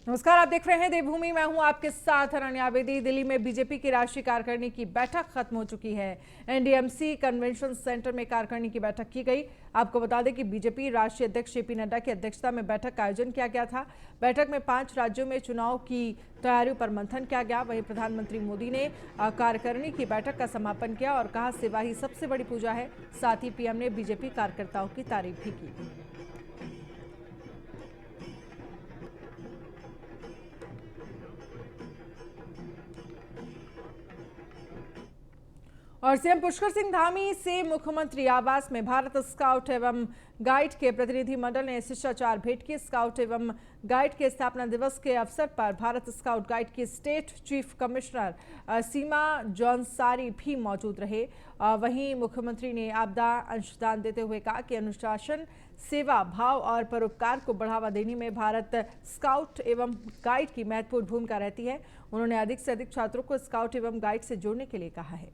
नमस्कार, आप देख रहे हैं देवभूमि। मैं हूं आपके साथ अरण्या बेदी। दिल्ली में बीजेपी की राष्ट्रीय कार्यकारिणी की बैठक खत्म हो चुकी है। एनडीएमसी कन्वेंशन सेंटर में कार्यकारिणी की बैठक की गई। आपको बता दें कि बीजेपी राष्ट्रीय अध्यक्ष जेपी नड्डा की अध्यक्षता में बैठक का आयोजन किया गया था। बैठक में 5 राज्यों में चुनाव की तैयारियों पर मंथन किया गया। वहीं प्रधानमंत्री मोदी ने कार्यकारिणी की बैठक का समापन किया और कहा, सेवा ही सबसे बड़ी पूजा है। साथ ही पीएम ने बीजेपी कार्यकर्ताओं की तारीफ भी की। और सीएम पुष्कर सिंह धामी से मुख्यमंत्री आवास में भारत स्काउट एवं गाइड के प्रतिनिधि मंडल ने शिष्टाचार भेंट की। स्काउट एवं गाइड के स्थापना दिवस के अवसर पर भारत स्काउट गाइड की स्टेट चीफ कमिश्नर सीमा जौनसारी भी मौजूद रहे। वहीं मुख्यमंत्री ने आपदा अंशदान देते हुए कहा कि अनुशासन, सेवा भाव और परोपकार को बढ़ावा देने में भारत स्काउट एवं गाइड की महत्वपूर्ण भूमिका रहती है। उन्होंने अधिक से अधिक छात्रों को स्काउट एवं गाइड से जोड़ने के लिए कहा है।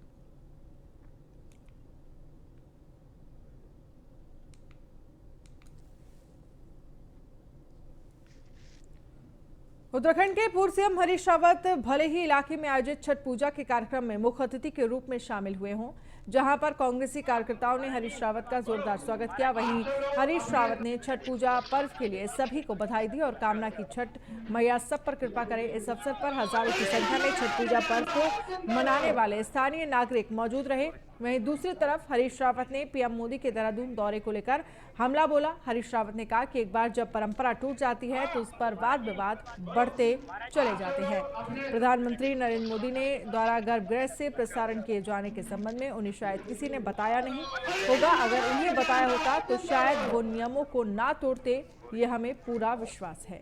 उत्तराखंड के पूर्व सीएम हरीश रावत भले ही इलाके में आयोजित छठ पूजा के कार्यक्रम में मुख्य अतिथि के रूप में शामिल हुए हों, जहां पर कांग्रेसी कार्यकर्ताओं ने हरीश रावत का जोरदार स्वागत किया। वहीं हरीश रावत ने छठ पूजा पर्व के लिए सभी को बधाई दी और कामना की छठ मैया सब पर कृपा करे। इस अवसर पर हजारों की संख्या में छठ पूजा पर्व को मनाने वाले स्थानीय नागरिक मौजूद रहे। वहीं दूसरी तरफ हरीश रावत ने पीएम मोदी के देहरादून दौरे को लेकर हमला बोला। हरीश रावत ने कहा कि एक बार जब परंपरा टूट जाती है तो उस पर वाद विवाद बढ़ते चले जाते हैं। प्रधानमंत्री नरेंद्र मोदी ने द्वारा गर्भगृह से प्रसारण किए जाने के संबंध में उन्हें शायद किसी ने बताया नहीं होगा। अगर उन्हें बताया होता तो शायद वो नियमों को ना तोड़ते, ये हमें पूरा विश्वास है।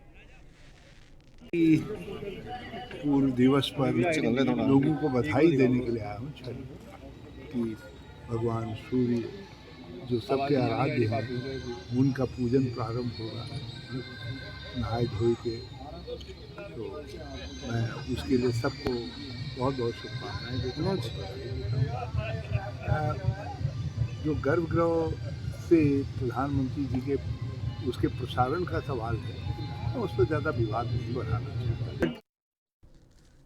पूर्व दिवस पर लोगों को बधाई देने के लिए आया हूँ कि भगवान सूर्य जो सबके आराध्य हैं, उनका पूजन प्रारंभ होगा नहाए धोए के। तो मैं उसके लिए सबको बहुत बहुत शुभकामनाएं देता हूँ। जो गर्भगृह से प्रधानमंत्री जी के उसके प्रसारण का सवाल है, तो उस पर ज़्यादा विवाद नहीं बढ़ाना चाहिए।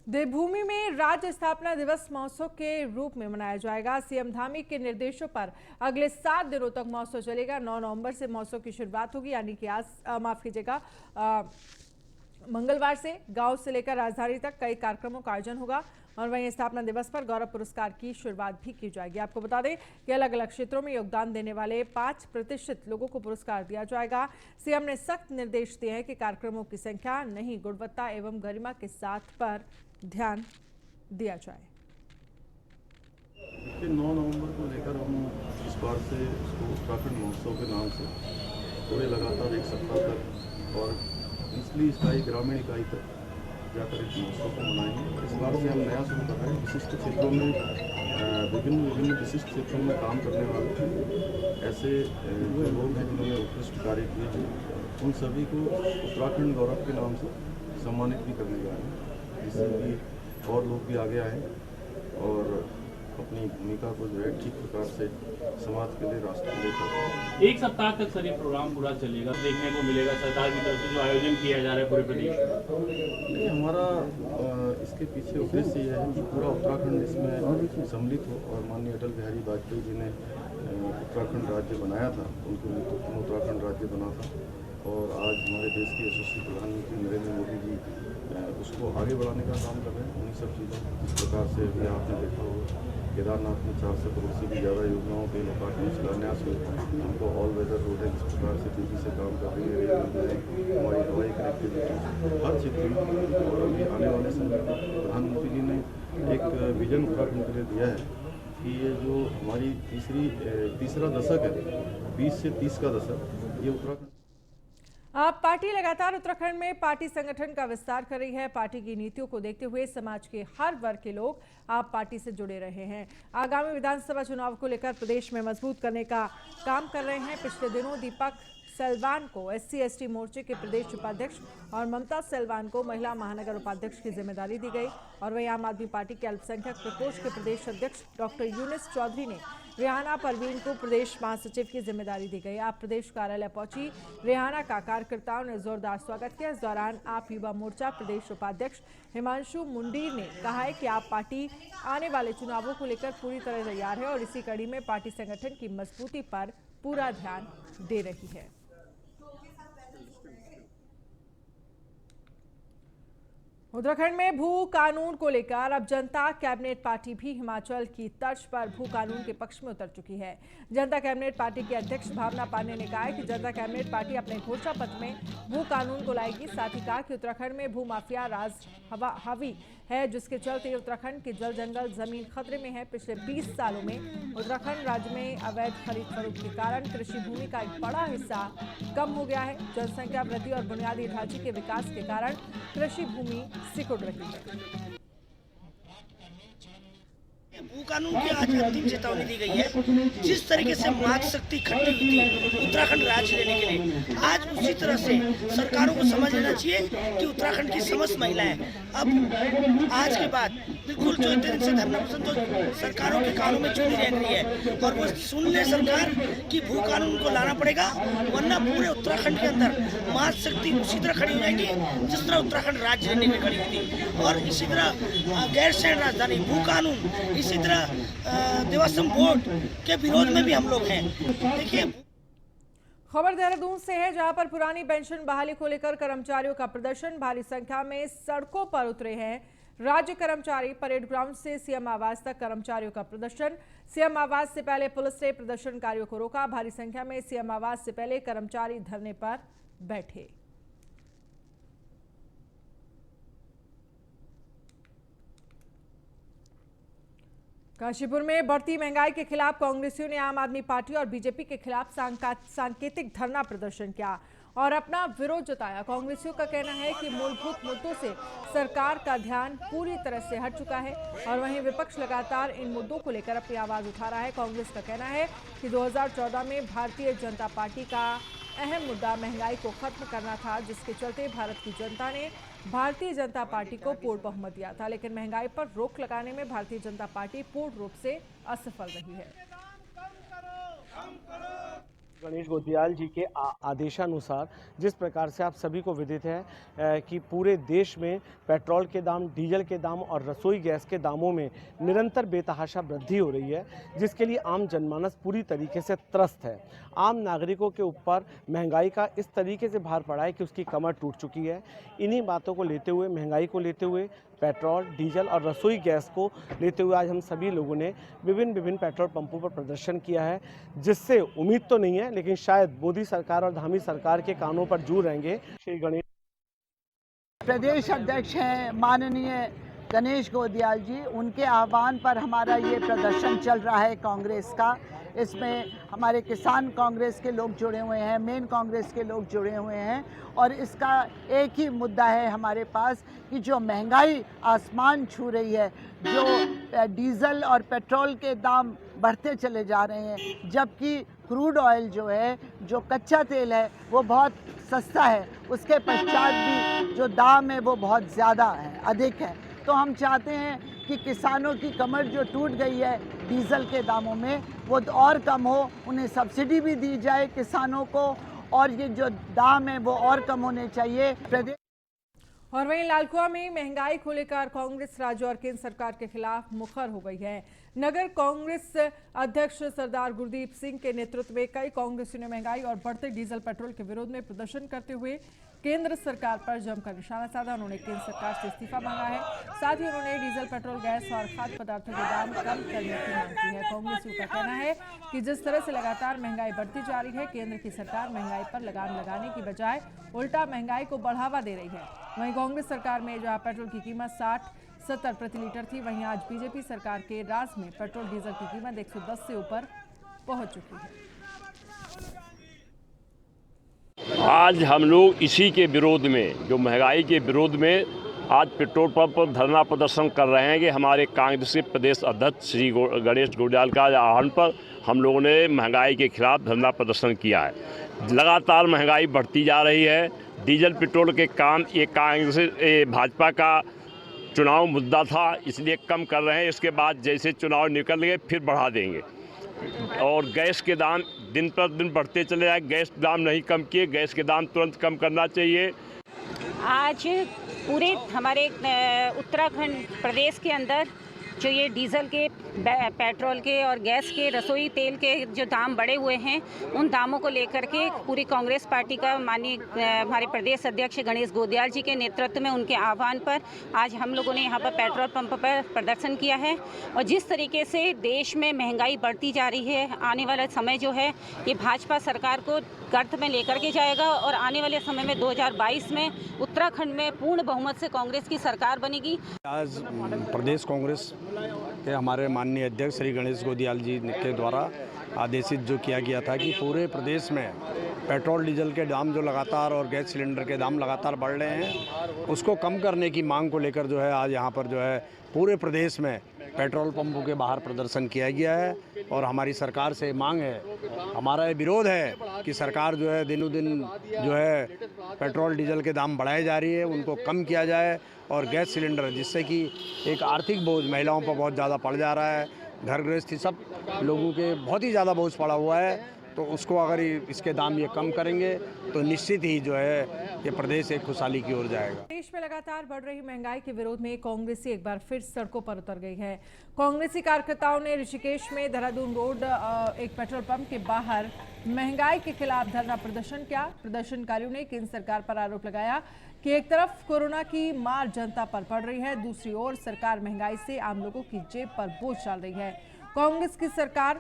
देवभूमि में राज्य स्थापना दिवस महोत्सव के रूप में मनाया जाएगा। सीएम धामी के निर्देशों पर अगले 7 दिनों तक महोत्सव चलेगा। 9 नवंबर से महोत्सव की शुरुआत होगी, यानी कि आज माफ कीजिएगा मंगलवार से गांव से लेकर राजधानी तक कई कार्यक्रमों का आयोजन होगा। और वहीं स्थापना दिवस पर गौरव पुरस्कार की शुरुआत भी की जाएगी। आपको बता दें कि अलग अलग क्षेत्रों में योगदान देने वाले 5% लोगों को पुरस्कार दिया जाएगा। सीएम ने सख्त निर्देश दिए हैं कि कार्यक्रमों की संख्या नहीं, गुणवत्ता एवं गरिमा के साथ पर ध्यान दिया जाए। 9 नवंबर को लेकर हम इस बार से इसको उत्तराखंड महोत्सव के नाम से पूरे लगातार एक सप्ताह तक और निचली इकाई ग्रामीण इकाई तक जाकर इस महोत्सव को मनाएंगे। इस बार से हम नया शुरू कर रहे हैं। विशिष्ट क्षेत्रों में विभिन्न विशिष्ट क्षेत्रों में काम करने वाले ऐसे जो लोग हैं जिन्होंने उत्कृष्ट कार्य किए हैं, उन सभी को उत्तराखंड गौरव के नाम से सम्मानित भी करने जा रहे हैं, जिससे कि और लोग भी आगे आए और अपनी भूमिका को जो है ठीक प्रकार से समाज के लिए, राष्ट्र के लिए करते हैं। एक सप्ताह तक सर ये प्रोग्राम पूरा चलेगा, देखने को मिलेगा सरकार की तरफ से जो आयोजन किया जा रहा है पूरे प्रदेश में। नहीं, हमारा इसके पीछे उद्देश्य यह है कि पूरा उत्तराखंड इसमें सम्मिलित हो और माननीय अटल बिहारी वाजपेयी जी ने उत्तराखंड राज्य बनाया था, उनके नेतृत्व में उत्तराखंड राज्य बना था और आज हमारे देश के यशस्वी प्रधानमंत्री नरेंद्र मोदी जी उसको आगे बढ़ाने का काम कर रहे हैं। उन्हीं सब चीज़ों जिस प्रकार से अभी आपने देखा हो केदारनाथ में 400 करोड़ से भी ज़्यादा योजनाओं के लोकार्पण शिलान्यास हुए। हमको ऑल वेदर रोड है, जिस प्रकार से तेजी से काम कर रही है रेल योजनाएँ, हमारी हवाई कनेक्टिविटी हर क्षेत्र में। और अभी आने वाले समय में प्रधानमंत्री जी ने एक विजन उत्तराखंड के लिए दिया है कि ये जो हमारी तीसरा दशक है, 20 से 30 का दशक, ये उत्तराखंड। अब पार्टी लगातार उत्तराखंड में पार्टी संगठन का विस्तार कर रही है। पार्टी की नीतियों को देखते हुए समाज के हर वर्ग के लोग आप पार्टी से जुड़े रहे हैं। आगामी विधानसभा चुनाव को लेकर प्रदेश में मजबूत करने का काम कर रहे हैं। पिछले दिनों दीपक सेल्वान को SC/ST मोर्चे के प्रदेश उपाध्यक्ष और ममता सेल्वान को महिला महानगर उपाध्यक्ष की जिम्मेदारी दी गई। और वहीं आम आदमी पार्टी के अल्पसंख्यक प्रकोष्ठ के प्रदेश अध्यक्ष डॉक्टर यूनिस चौधरी ने रेहाना परवीन को प्रदेश महासचिव की जिम्मेदारी दी गई। आप प्रदेश कार्यालय पहुंची रेहाना का कार्यकर्ताओं ने जोरदार स्वागत किया। इस दौरान आप युवा मोर्चा प्रदेश उपाध्यक्ष हिमांशु मुंडीर ने कहा है कि आप पार्टी आने वाले चुनावों को लेकर पूरी तरह तैयार है और इसी कड़ी में पार्टी संगठन की मजबूती पर पूरा ध्यान दे रही है। उत्तराखंड में भू कानून को लेकर अब जनता कैबिनेट पार्टी भी हिमाचल की तर्ज पर भू कानून के पक्ष में उतर चुकी है। जनता कैबिनेट पार्टी की अध्यक्ष भावना पांडे ने कहा है कि जनता कैबिनेट पार्टी अपने घोषणा पत्र में भू कानून को लाएगी। साथ ही कहा कि उत्तराखंड में भू माफिया राज हावी है, जिसके चलते उत्तराखंड के जल जंगल जमीन खतरे में है। पिछले 20 सालों में उत्तराखंड राज्य में अवैध खरीद फरोख्त के कारण कृषि भूमि का एक बड़ा हिस्सा कम हो गया है। जनसंख्या वृद्धि और बुनियादी ढांचे के विकास के कारण कृषि भूमि सिकुड़ रही है। भू कानून की आज अंतिम चेतावनी दी गई है। जिस तरीके से मात शक्ति इकट्ठी हुई थी उत्तराखंड राज्य लेने के लिए, आज उसी तरह से सरकारों को समझ लेना चाहिए कि उत्तराखंड की समस्त महिलाएं अब आज के बाद बिल्कुल जो इतने दिन से धरना प्रदर्शन तो सरकारों के कानों में चुनी रह गई है और वो सुन ले सरकार कि भू कानून को लाना पड़ेगा, वरना पूरे उत्तराखंड के अंदर मात शक्ति उसी तरह खड़ी हो जाएगी जिस तरह उत्तराखंड राज्य लेने में खड़ी हुई थी। और इसी तरह गैर शहर राजधानी भू कानून, इसी तरह देवास्वम बोर्ड के विरोध में भी हम लोग हैं। देखिए, खबर देहरादून से है, जहां पर पुरानी पेंशन बहाली को लेकर कर्मचारियों का प्रदर्शन, भारी संख्या में सड़कों पर उतरे हैं राज्य कर्मचारी। परेड ग्राउंड से सीएम आवास तक कर्मचारियों का प्रदर्शन। सीएम आवास से पहले पुलिस ने प्रदर्शनकारियों को रोका। भारी संख्या में सीएम आवास से पहले कर्मचारी धरने पर बैठे। काशीपुर में बढ़ती महंगाई के खिलाफ कांग्रेसियों ने आम आदमी पार्टी और बीजेपी के खिलाफ सांकेतिक धरना प्रदर्शन किया और अपना विरोध जताया। कांग्रेसियों का कहना है कि मूलभूत मुद्दों से सरकार का ध्यान पूरी तरह से हट चुका है और वहीं विपक्ष लगातार इन मुद्दों को लेकर अपनी आवाज उठा रहा है। कांग्रेस का कहना है कि 2014 में भारतीय जनता पार्टी का अहम मुद्दा महंगाई को खत्म करना था, जिसके चलते भारत की जनता ने भारतीय जनता पार्टी को पूर्ण बहुमत दिया था। लेकिन महंगाई पर रोक लगाने में भारतीय जनता पार्टी पूर्ण रूप से असफल रही है। गणेश गोदियाल जी के आदेशानुसार जिस प्रकार से आप सभी को विदित है कि पूरे देश में पेट्रोल के दाम, डीजल के दाम और रसोई गैस के दामों में निरंतर बेतहाशा वृद्धि हो रही है, जिसके लिए आम जनमानस पूरी तरीके से त्रस्त है। आम नागरिकों के ऊपर महंगाई का इस तरीके से भार पड़ा है कि उसकी कमर टूट चुकी है। इन्हीं बातों को लेते हुए, महंगाई को लेते हुए, पेट्रोल, डीजल और रसोई गैस को लेते हुए आज हम सभी लोगों ने विभिन्न पेट्रोल पंपों पर प्रदर्शन किया है, जिससे उम्मीद तो नहीं है लेकिन शायद मोदी सरकार और धामी सरकार के कानों पर जूर रहेंगे। श्री गणेश प्रदेश अध्यक्ष हैं माननीय गणेश गोदियाल जी, उनके आह्वान पर हमारा ये प्रदर्शन चल रहा है कांग्रेस का। इसमें हमारे किसान कांग्रेस के लोग जुड़े हुए हैं, मेन कांग्रेस के लोग जुड़े हुए हैं और इसका एक ही मुद्दा है हमारे पास कि जो महंगाई आसमान छू रही है, जो डीजल और पेट्रोल के दाम बढ़ते चले जा रहे हैं, जबकि क्रूड ऑयल जो है, जो कच्चा तेल है, वो बहुत सस्ता है, उसके पश्चात भी जो दाम है वो बहुत ज़्यादा है, अधिक है। तो हम चाहते हैं कि किसानों की कमर जो टूट गई है डीजल के दामों में, वो और कम हो, उन्हें सब्सिडी भी दी जाए किसानों को और ये जो दाम है वो और कम होने चाहिए। प्रदेश और वहीं लालकुआ में महंगाई को लेकर कांग्रेस राज्य और केंद्र सरकार के खिलाफ मुखर हो गई है। नगर कांग्रेस अध्यक्ष सरदार गुरदीप सिंह के नेतृत्व में कई कांग्रेसियों ने महंगाई और बढ़ते डीजल पेट्रोल के विरोध में प्रदर्शन करते हुए केंद्र सरकार पर जमकर निशाना साधा। उन्होंने केंद्र सरकार से इस्तीफा मांगा है। साथ ही उन्होंने डीजल, पेट्रोल, गैस और खाद्य पदार्थों के दाम कम करने की मांग की है। कांग्रेसियों का कहना है कि जिस तरह से लगातार महंगाई बढ़ती जा रही है, केंद्र की सरकार महंगाई पर लगाम लगाने की बजाय उल्टा महंगाई को बढ़ावा दे रही है। वहीं कांग्रेस सरकार में जहां पेट्रोल की कीमत 60-70 प्रति लीटर थी, वहीं आज बीजेपी सरकार के राज में पेट्रोल डीजल की कीमत 110 से ऊपर पहुंच चुकी है। आज हम लोग इसी के विरोध में, जो महंगाई के विरोध में आज पेट्रोल पंप पर धरना प्रदर्शन कर रहे हैं कि हमारे कांग्रेस के प्रदेश अध्यक्ष श्री गणेश गोंडियाल का आह्वान पर हम लोगों ने महंगाई के खिलाफ धरना प्रदर्शन किया है। लगातार महंगाई बढ़ती जा रही है। डीजल पेट्रोल के काम ये कांग्रेस भाजपा का चुनाव मुद्दा था, इसलिए कम कर रहे हैं। इसके बाद जैसे चुनाव निकल गए फिर बढ़ा देंगे। और गैस के दाम दिन पर दिन बढ़ते चले जाए। गैस दाम नहीं कम किए, गैस के दाम तुरंत कम करना चाहिए। आज पूरे हमारे उत्तराखंड प्रदेश के अंदर जो ये डीजल के, पेट्रोल के और गैस के, रसोई तेल के जो दाम बढ़े हुए हैं, उन दामों को लेकर के पूरी कांग्रेस पार्टी का माननीय हमारे प्रदेश अध्यक्ष गणेश गोंदियाल जी के नेतृत्व में, उनके आह्वान पर आज हम लोगों ने यहाँ पर पेट्रोल पंप पर प्रदर्शन किया है। और जिस तरीके से देश में महंगाई बढ़ती जा रही है, आने वाला समय जो है ये भाजपा सरकार को गर्त में लेकर के जाएगा और आने वाले समय में 2022 में उत्तराखंड में पूर्ण बहुमत से कांग्रेस की सरकार बनेगी। आज प्रदेश कांग्रेस के हमारे माननीय अध्यक्ष श्री गणेश गोंदियाल जी के द्वारा आदेशित जो किया गया था कि पूरे प्रदेश में पेट्रोल डीजल के दाम जो लगातार और गैस सिलेंडर के दाम लगातार बढ़ रहे हैं, उसको कम करने की मांग को लेकर जो है आज यहाँ पर जो है पूरे प्रदेश में पेट्रोल पंपों के बाहर प्रदर्शन किया गया है। और हमारी सरकार से मांग है, हमारा ये विरोध है कि सरकार जो है दिनों दिन जो है पेट्रोल डीजल के दाम बढ़ाए जा रही है, उनको कम किया जाए। और गैस सिलेंडर जिससे कि एक आर्थिक बोझ महिलाओं पर बहुत ज़्यादा पड़ जा रहा है, घर गृहस्थी सब लोगों के बहुत ही ज़्यादा बोझ पड़ा हुआ है, तो उसको अगर इसके दाम ये कम करेंगे तो निश्चित ही जो है ये प्रदेश एक खुशहाली की ओर जाएगा। देश में लगातार बढ़ रही महंगाई के विरोध में कांग्रेसी एक बार फिर सड़कों पर उतर गई है। कांग्रेसी कार्यकर्ताओं ने ऋषिकेश में देहरादून रोड एक पेट्रोल पंप के बाहर महंगाई के खिलाफ धरना प्रदर्शन किया। प्रदर्शनकारियों ने केंद्र सरकार पर आरोप लगाया कि एक तरफ कोरोना की मार जनता पर पड़ रही है, दूसरी ओर सरकार महंगाई से आम लोगों की जेब पर बोझ डाल रही है। कांग्रेस की सरकार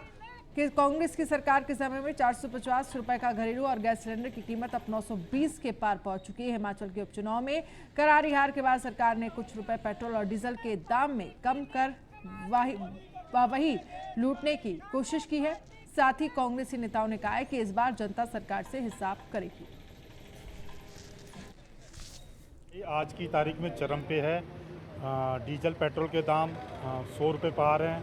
के समय में 450 रुपए का घरेलू और गैस सिलेंडर की कीमत अब 920 के पार पहुंच चुकी है। हिमाचल के उपचुनाव में करारी हार के बाद सरकार ने कुछ रुपए पेट्रोल और डीजल के दाम में कम कर वही लूटने की कोशिश की है। साथ ही कांग्रेसी नेताओं ने कहा है कि इस बार जनता सरकार से हिसाब करेगी। आज की तारीख में चरम पे है। डीजल पेट्रोल के दाम 100 रुपये पार हैं।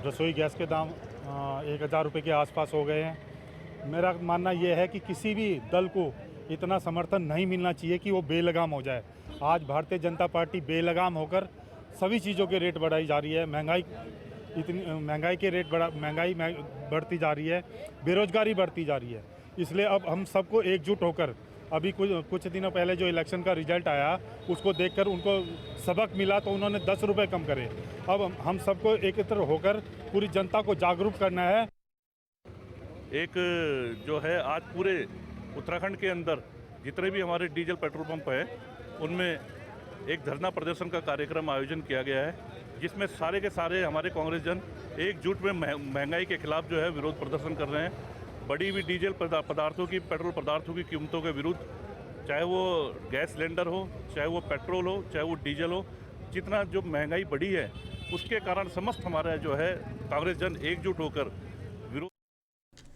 रसोई गैस के दाम 1000 रुपये के आसपास हो गए हैं। मेरा मानना यह है कि किसी भी दल को इतना समर्थन नहीं मिलना चाहिए कि वो बेलगाम हो जाए। आज भारतीय जनता पार्टी बेलगाम होकर सभी चीज़ों के रेट बढ़ाई जा रही है। महंगाई के रेट महंगाई बढ़ती जा रही है, बेरोजगारी बढ़ती जा रही है। इसलिए अब हम सबको एकजुट होकर, अभी कुछ दिनों पहले जो इलेक्शन का रिजल्ट आया उसको देखकर उनको सबक मिला तो उन्होंने 10 रुपये कम करे। अब हम सबको एकत्र होकर पूरी जनता को जागरूक करना है। एक जो है आज पूरे उत्तराखंड के अंदर जितने भी हमारे डीजल पेट्रोल पंप है उनमें एक धरना प्रदर्शन का कार्यक्रम आयोजन किया गया है, जिसमें सारे के सारे हमारे कांग्रेस जन एकजुट में महंगाई के खिलाफ जो है विरोध प्रदर्शन कर रहे हैं। बढ़ी हुई डीजल पदार्थों की, पेट्रोल पदार्थों की कीमतों के विरुद्ध, चाहे वो गैस सिलेंडर हो, चाहे वो पेट्रोल हो, चाहे वो डीजल हो, जितना जो महंगाई बढ़ी है उसके कारण समस्त हमारा जो है कांग्रेस जन एकजुट होकर विरोध।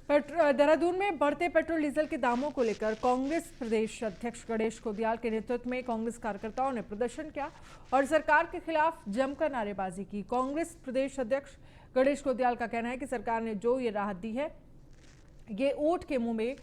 देहरादून में बढ़ते पेट्रोल डीजल के दामों को लेकर कांग्रेस प्रदेश अध्यक्ष गणेश गोंदियाल के नेतृत्व में कांग्रेस कार्यकर्ताओं ने प्रदर्शन किया और सरकार के खिलाफ जमकर नारेबाजी की। कांग्रेस प्रदेश अध्यक्ष गणेश गोंदियाल का कहना है कि सरकार ने जो ये राहत दी है ये ऊंट के मुंह में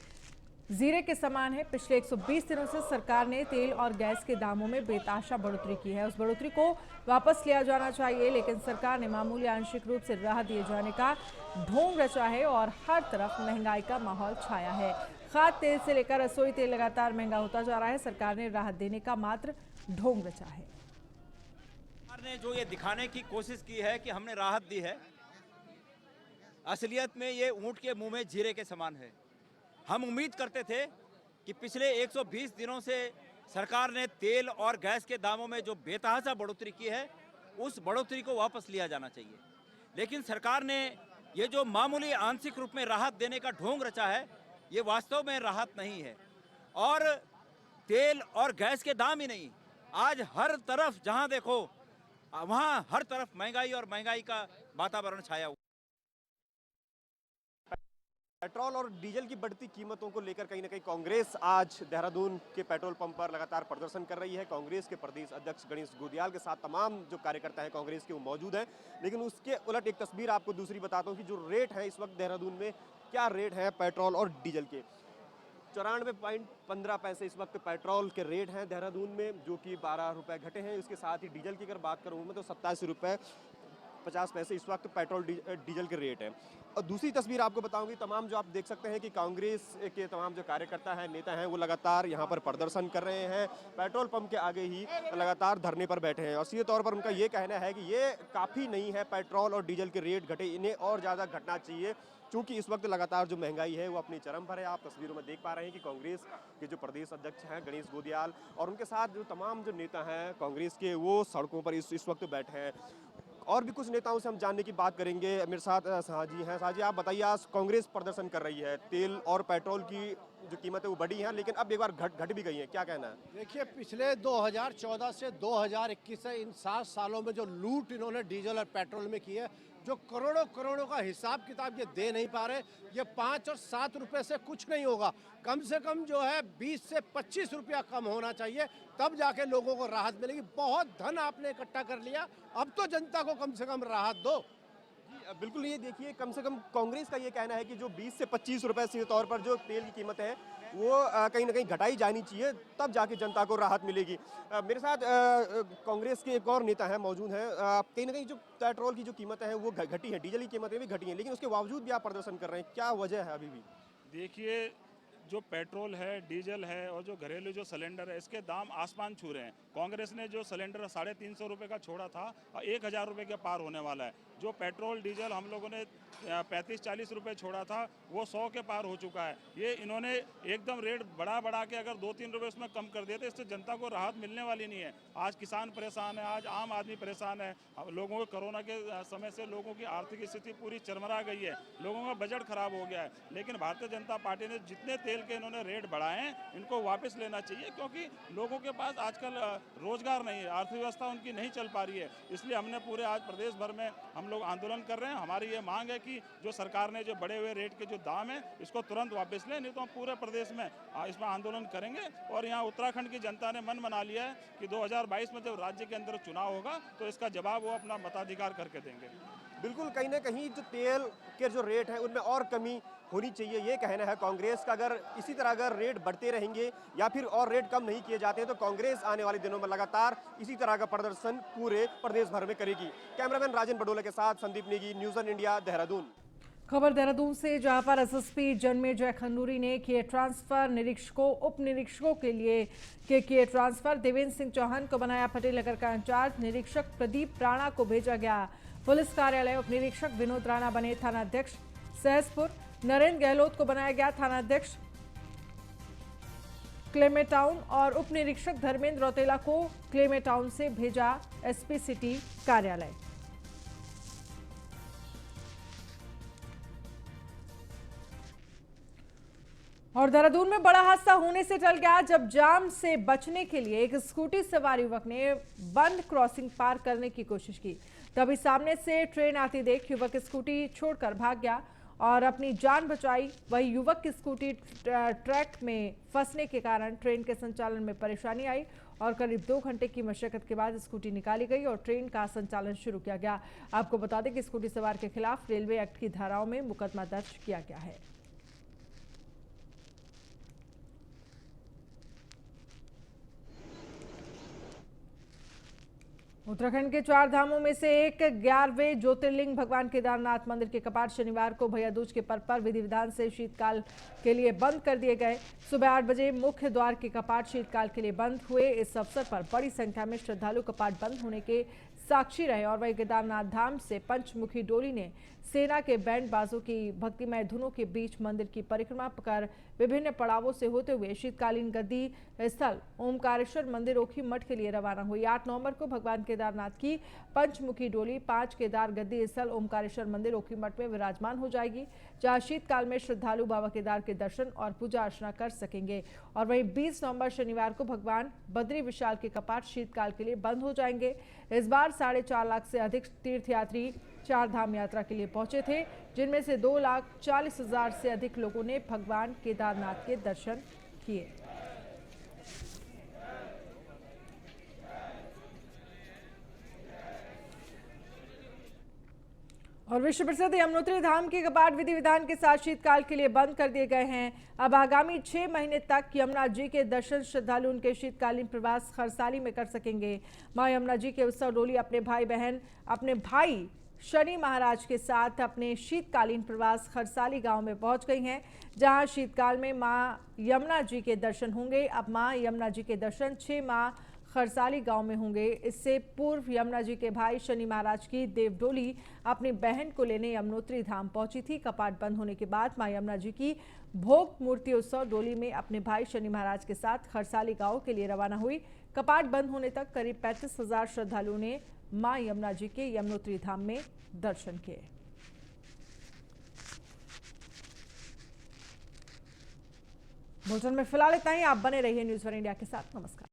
जीरे के समान है। पिछले 120 दिनों से सरकार ने तेल और गैस के दामों में बेतहाशा बढ़ोतरी की है। उस बढ़ोतरी को वापस लिया जाना चाहिए, लेकिन सरकार ने मामूली आंशिक रूप से राहत दिए जाने का ढोंग रचा है और हर तरफ महंगाई का माहौल छाया है। खाद्य तेल से लेकर रसोई तेल लगातार महंगा होता जा रहा है। सरकार ने राहत देने का मात्र ढोंग रचा है। सरकार ने जो ये दिखाने की कोशिश की है कि हमने राहत दी है, असलियत में ये ऊंट के मुंह में जीरे के समान है। हम उम्मीद करते थे कि पिछले 120 दिनों से सरकार ने तेल और गैस के दामों में जो बेतहाशा बढ़ोतरी की है उस बढ़ोतरी को वापस लिया जाना चाहिए, लेकिन सरकार ने ये जो मामूली आंशिक रूप में राहत देने का ढोंग रचा है ये वास्तव में राहत नहीं है। और तेल और गैस के दाम ही नहीं, आज हर तरफ जहां देखो वहां हर तरफ महंगाई और महंगाई का वातावरण छाया हुआ। पेट्रोल और डीजल की बढ़ती कीमतों को लेकर कहीं ना कहीं कांग्रेस आज देहरादून के पेट्रोल पंप पर लगातार प्रदर्शन कर रही है। कांग्रेस के प्रदेश अध्यक्ष गणेश गोदियाल के साथ तमाम जो कार्यकर्ता हैं कांग्रेस के वो मौजूद हैं। लेकिन उसके उलट एक तस्वीर आपको दूसरी बताता हूँ कि जो रेट है इस वक्त देहरादून में, क्या रेट है पेट्रोल और डीजल के। 94.15 इस वक्त पेट्रोल के रेट हैं देहरादून में, जो कि 12 रुपये घटे हैं। इसके साथ ही डीजल की अगर बात करूँ मैं तो 87 रुपये 50 पैसे इस वक्त पेट्रोल डीजल के रेट है। और दूसरी तस्वीर आपको बताऊंगी, तमाम जो आप देख सकते हैं कि कांग्रेस के तमाम जो कार्यकर्ता हैं, नेता हैं, वो लगातार यहां पर प्रदर्शन कर रहे हैं। पेट्रोल पंप के आगे ही लगातार धरने पर बैठे हैं और सीधे तौर पर उनका ये कहना है कि ये काफ़ी नहीं है, पेट्रोल और डीजल के रेट घटे, इन्हें और ज़्यादा घटना चाहिए, क्योंकि इस वक्त लगातार जो महंगाई है वो अपनी चरम पर है। आप तस्वीरों में देख पा रहे हैं कि कांग्रेस के जो प्रदेश अध्यक्ष हैं गणेश गोदियाल और उनके साथ जो तमाम जो नेता हैं कांग्रेस के, वो सड़कों पर इस वक्त बैठे हैं। और भी कुछ नेताओं से हम जानने की बात करेंगे। मेरे साथ शाहजी हैं। शाहजी, आप बताइए, आज कांग्रेस प्रदर्शन कर रही है, तेल और पेट्रोल की जो कीमत है वो बढ़ी है, लेकिन अब एक बार घट भी गई है, क्या कहना है? देखिए, पिछले 2014 से 2021 से इन 7 सालों में जो लूट इन्होंने डीजल और पेट्रोल में की है, जो करोड़ों करोड़ों का हिसाब किताब ये दे नहीं पा रहे, ये 5 और 7 रुपए से कुछ नहीं होगा। कम से कम जो है 20 से 25 रुपया कम होना चाहिए, तब जाके लोगों को राहत मिलेगी। बहुत धन आपने इकट्ठा कर लिया, अब तो जनता को कम से कम राहत दो। बिल्कुल, ये देखिए, कम से कम कांग्रेस का ये कहना है कि जो 20 से 25 रुपए सीधे तौर पर जो तेल की कीमत है वो कहीं ना कहीं घटाई जानी चाहिए, तब जाके जनता को राहत मिलेगी। मेरे साथ कांग्रेस के एक और नेता हैं मौजूद हैं। कहीं ना कहीं जो पेट्रोल की जो कीमत है वो घटी है, डीजल की कीमतें भी घटी हैं, लेकिन उसके बावजूद भी आप प्रदर्शन कर रहे हैं, क्या वजह है? अभी भी देखिए, जो पेट्रोल है, डीजल है और जो घरेलू जो सिलेंडर है, इसके दाम आसमान छू रहे हैं। कांग्रेस ने जो सिलेंडर 350 रुपये का छोड़ा था और 1000 रुपये के पार होने वाला है। जो पेट्रोल डीजल हम लोगों ने 35-40 रुपये छोड़ा था वो 100 के पार हो चुका है। ये इन्होंने एकदम रेट बढ़ा के अगर 2-3 रुपये उसमें कम कर देते, इससे जनता को राहत मिलने वाली नहीं है। आज किसान परेशान है, आज आम आदमी परेशान है। लोगों को कोरोना के समय से लोगों की आर्थिक स्थिति पूरी चरमरा गई है, लोगों का बजट खराब हो गया है। लेकिन भारतीय जनता पार्टी ने जितने तेल के इन्होंने रेट बढ़ाए हैं, इनको वापस लेना चाहिए, क्योंकि लोगों के पास आजकल रोजगार नहीं है, अर्थव्यवस्था उनकी नहीं चल पा रही है। इसलिए हमने पूरे आज प्रदेश भर में हम लोग आंदोलन कर रहे हैं। हमारी ये मांग है कि जो सरकार ने जो बढ़े हुए रेट के जो दाम है इसको तुरंत वापस लें, नहीं तो हम पूरे प्रदेश में इसमें आंदोलन करेंगे। और यहाँ उत्तराखंड की जनता ने मन बना लिया है कि 2022 में जब राज्य के अंदर चुनाव होगा तो इसका जवाब वो अपना मताधिकार करके देंगे। बिल्कुल, कहीं ना कहीं जो तेल के जो रेट है उनमें और कमी होनी चाहिए, ये कहना है कांग्रेस का। अगर इसी तरह अगर रेट बढ़ते रहेंगे या फिर और रेट कम नहीं किए जाते हैं तो कांग्रेस आने वाले दिनों में लगातार इसी तरह का प्रदर्शन पूरे प्रदेश भर में करेगी। कैमरामैन राजन बडोले के साथ Sandeep Negi, news on India, Dehradun. खबर देहरादून से, जहां पर एसएसपी जन्मेजय खंडूरी ने किए ट्रांसफर, निरीक्षकों उप निरीक्षकों के लिए किए ट्रांसफर। देवेंद्र सिंह चौहान को बनाया पटेल नगर का इंचार्ज, निरीक्षक प्रदीप राणा को भेजा गया पुलिस कार्यालय। उप निरीक्षक विनोद राणा बने थानाध्यक्ष सहसपुर। नरेंद्र गहलोत को बनाया गया थानाध्यक्ष क्लेमेटाउन और उप निरीक्षक धर्मेंद्र रौतेला को क्लेमेटाउन से भेजा एसपी सिटी कार्यालय। और देहरादून में बड़ा हादसा होने से टल गया जब जाम से बचने के लिए एक स्कूटी सवार युवक ने बंद क्रॉसिंग पार करने की कोशिश की। तभी सामने से ट्रेन आती देख युवक स्कूटी छोड़कर भाग गया और अपनी जान बचाई। वही युवक की स्कूटी ट्रैक में फंसने के कारण ट्रेन के संचालन में परेशानी आई और करीब 2 घंटे की मशक्कत के बाद स्कूटी निकाली गई और ट्रेन का संचालन शुरू किया गया। आपको बता दें कि स्कूटी सवार के खिलाफ रेलवे एक्ट की धाराओं में मुकदमा दर्ज किया गया है। उत्तराखंड के 4 धामों में से एक 11वें ज्योतिर्लिंग भगवान केदारनाथ मंदिर के कपाट शनिवार को भैया दूज के पर्व पर विधि विधान से शीतकाल के लिए बंद कर दिए गए। सुबह 8 बजे मुख्य द्वार के कपाट शीतकाल के लिए बंद हुए। इस अवसर पर बड़ी संख्या में श्रद्धालु कपाट बंद होने के साक्षी रहे और वही केदारनाथ धाम से पंचमुखी डोली ने सेना के बैंड बाजों की भक्तिमय धुनों के बीच मंदिर की परिक्रमा कर विभिन्न पड़ावों से होते हुए शीतकालीन गद्दी स्थल ओमकारेश्वर मंदिर ओखी मठ के लिए रवाना हुई। 8 नवंबर को भगवान केदारनाथ की पंचमुखी डोली 5 केदार गद्दी स्थल ओमकारेश्वर मंदिर ओखी मठ में विराजमान हो जाएगी, जहां शीतकाल में श्रद्धालु बाबा केदार के दर्शन और पूजा अर्चना कर सकेंगे। और वहीं 20 नवंबर शनिवार को भगवान बद्री विशाल के कपाट शीतकाल के लिए बंद हो जाएंगे। इस बार 4.5 लाख से अधिक तीर्थयात्री चार धाम यात्रा के लिए पहुंचे थे, जिनमें से 2,40,000 से अधिक लोगों ने भगवान केदारनाथ के दर्शन किए। और विश्व प्रसिद्ध यमुनोत्री धाम के कपाट विधि विधान के साथ शीतकाल के लिए बंद कर दिए गए हैं। अब आगामी 6 महीने तक यमुना जी के दर्शन श्रद्धालु उनके शीतकालीन प्रवास खरसाली में कर सकेंगे। मां यमुना जी के उत्सव डोली अपने भाई शनि महाराज के साथ अपने शीतकालीन प्रवास खरसाली गांव में पहुंच गई हैं, जहां शीतकाल में मां यमुना जी के दर्शन होंगे। अब मां यमुना जी के दर्शन 6 माह खरसाली गांव में होंगे। इससे पूर्व यमुना जी के भाई शनि महाराज की देवडोली अपनी बहन को लेने यमुनोत्री धाम पहुंची थी। कपाट बंद होने के बाद मां यमुना जी की भोग मूर्ति उत्सव डोली में अपने भाई शनि महाराज के साथ खरसाली गांव के लिए रवाना हुई। कपाट बंद होने तक करीब 35,000 श्रद्धालुओं ने मां यमुना जी के यमुनोत्री धाम में दर्शन किए। भोजन में फिलहाल इतना ही। आप बने रहिए न्यूज़ 1 इंडिया के साथ। नमस्कार।